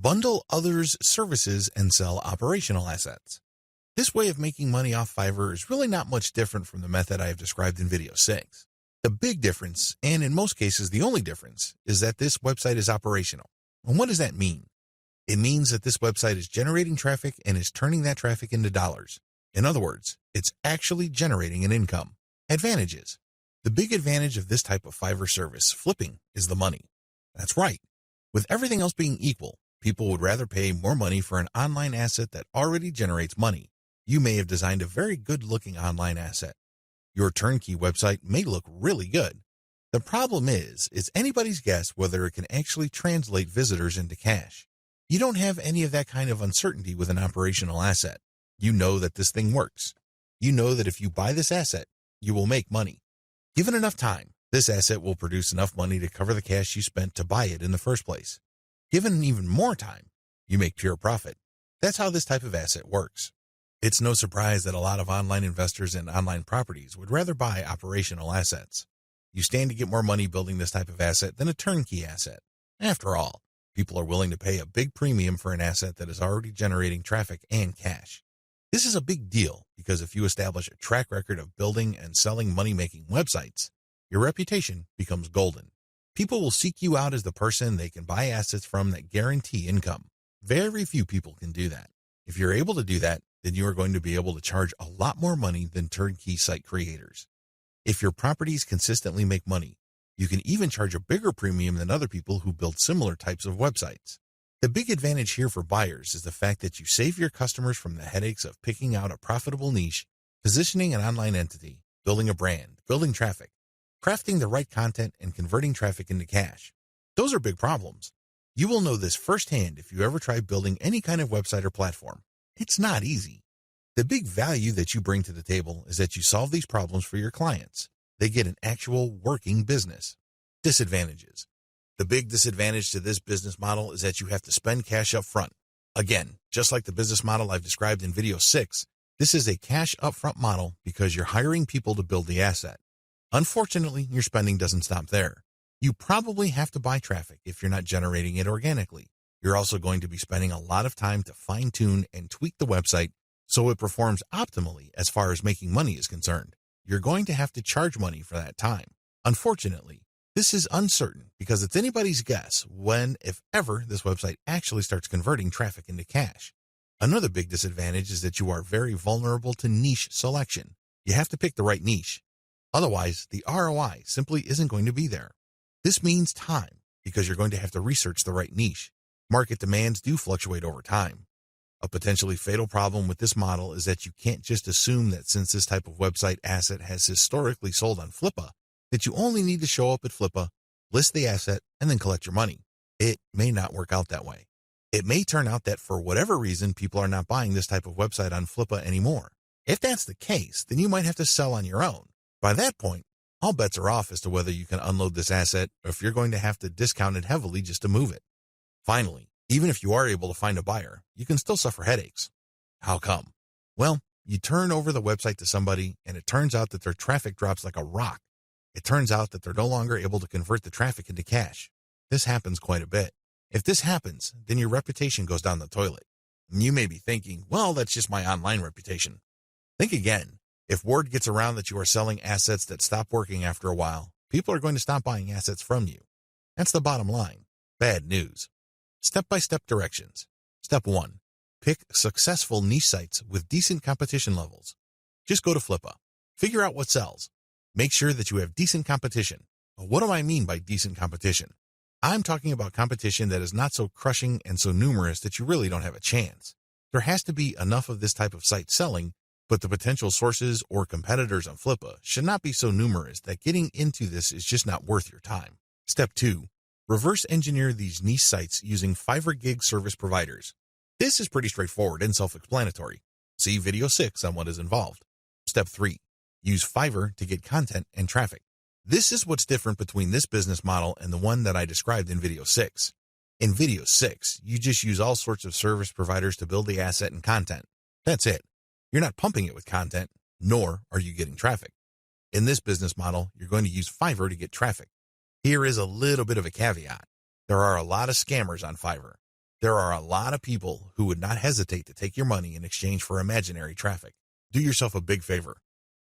Bundle others' services and sell operational assets. This way of making money off Fiverr is really not much different from the method I have described in video 6. The big difference, and in most cases the only difference, is that this website is operational. And what does that mean? It means that this website is generating traffic and is turning that traffic into dollars. In other words, it's actually generating an income. Advantages. The big advantage of this type of Fiverr service, flipping, is the money. That's right. With everything else being equal, people would rather pay more money for an online asset that already generates money. You may have designed a very good-looking online asset. Your turnkey website may look really good. The problem is, it's anybody's guess whether it can actually translate visitors into cash. You don't have any of that kind of uncertainty with an operational asset. You know that this thing works. You know that if you buy this asset, you will make money. Given enough time, this asset will produce enough money to cover the cash you spent to buy it in the first place. Given even more time, you make pure profit. That's how this type of asset works. It's no surprise that a lot of online investors in online properties would rather buy operational assets. You stand to get more money building this type of asset than a turnkey asset. After all, people are willing to pay a big premium for an asset that is already generating traffic and cash. This is a big deal because if you establish a track record of building and selling money-making websites, your reputation becomes golden. People will seek you out as the person they can buy assets from that guarantee income. Very few people can do that. If you're able to do that, then you are going to be able to charge a lot more money than turnkey site creators. If your properties consistently make money, you can even charge a bigger premium than other people who build similar types of websites. The big advantage here for buyers is the fact that you save your customers from the headaches of picking out a profitable niche, positioning an online entity, building a brand, building traffic, crafting the right content, and converting traffic into cash. Those are big problems. You will know this firsthand if you ever try building any kind of website or platform. It's not easy. The big value that you bring to the table is that you solve these problems for your clients. They get an actual working business. Disadvantages. The big disadvantage to this business model is that you have to spend cash up front. Again, just like the business model I've described in video 6, this is a cash upfront model because you're hiring people to build the asset. Unfortunately, your spending doesn't stop there. You probably have to buy traffic if you're not generating it organically. You're also going to be spending a lot of time to fine-tune and tweak the website so it performs optimally as far as making money is concerned. You're going to have to charge money for that time. Unfortunately, this is uncertain because it's anybody's guess when, if ever, this website actually starts converting traffic into cash. Another big disadvantage is that you are very vulnerable to niche selection. You have to pick the right niche. Otherwise, the ROI simply isn't going to be there. This means time because you're going to have to research the right niche. Market demands do fluctuate over time. A potentially fatal problem with this model is that you can't just assume that since this type of website asset has historically sold on Flippa, that you only need to show up at Flippa, list the asset, and then collect your money. It may not work out that way. It may turn out that for whatever reason, people are not buying this type of website on Flippa anymore. If that's the case, then you might have to sell on your own. By that point, all bets are off as to whether you can unload this asset or if you're going to have to discount it heavily just to move it. Finally, even if you are able to find a buyer, you can still suffer headaches. How come? Well, you turn over the website to somebody and it turns out that their traffic drops like a rock. It turns out that they're no longer able to convert the traffic into cash. This happens quite a bit. If this happens, then your reputation goes down the toilet. And you may be thinking, well, that's just my online reputation. Think again. If word gets around that you are selling assets that stop working after a while, people are going to stop buying assets from you. That's the bottom line. Bad news. Step-by-step directions. Step 1. Pick successful niche sites with decent competition levels. Just go to Flippa. Figure out what sells. Make sure that you have decent competition. What do I mean by decent competition? I'm talking about competition that is not so crushing and so numerous that you really don't have a chance. There has to be enough of this type of site selling, but the potential sources or competitors on Flippa should not be so numerous that getting into this is just not worth your time. Step 2. Reverse engineer these niche sites using Fiverr gig service providers. This is pretty straightforward and self-explanatory. See video 6 on what is involved. Step 3. Use Fiverr to get content and traffic. This is what's different between this business model and the one that I described in video 6. In video 6, you just use all sorts of service providers to build the asset and content. That's it. You're not pumping it with content, nor are you getting traffic. In this business model, you're going to use Fiverr to get traffic. Here is a little bit of a caveat. There are a lot of scammers on Fiverr. There are a lot of people who would not hesitate to take your money in exchange for imaginary traffic. Do yourself a big favor.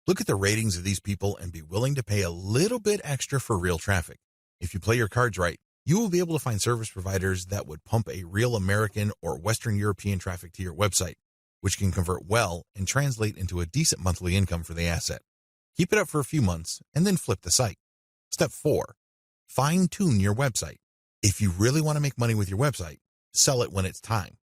Look at the ratings of these people and be willing to pay a little bit extra for real traffic. If you play your cards right, you will be able to find service providers that would pump a real American or Western European traffic to your website, which can convert well and translate into a decent monthly income for the asset. Keep it up for a few months and then flip the site. Step 4. Fine-tune your website. If you really want to make money with your website, sell it when it's time.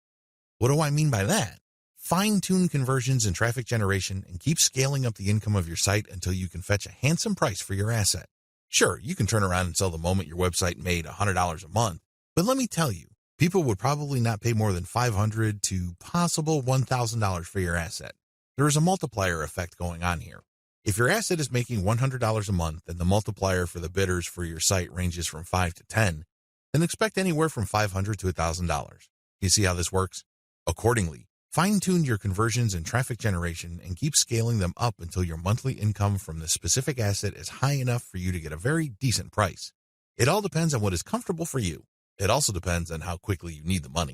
What do I mean by that? Fine-tune conversions and traffic generation and keep scaling up the income of your site until you can fetch a handsome price for your asset. Sure, you can turn around and sell the moment your website made $100 a month, but let me tell you, people would probably not pay more than $500 to possible $1,000 for your asset. There is a multiplier effect going on here. If your asset is making $100 a month and the multiplier for the bidders for your site ranges from 5 to 10, then expect anywhere from $500 to $1,000. You see how this works? Accordingly, fine-tune your conversions and traffic generation and keep scaling them up until your monthly income from the specific asset is high enough for you to get a very decent price. It all depends on what is comfortable for you. It also depends on how quickly you need the money.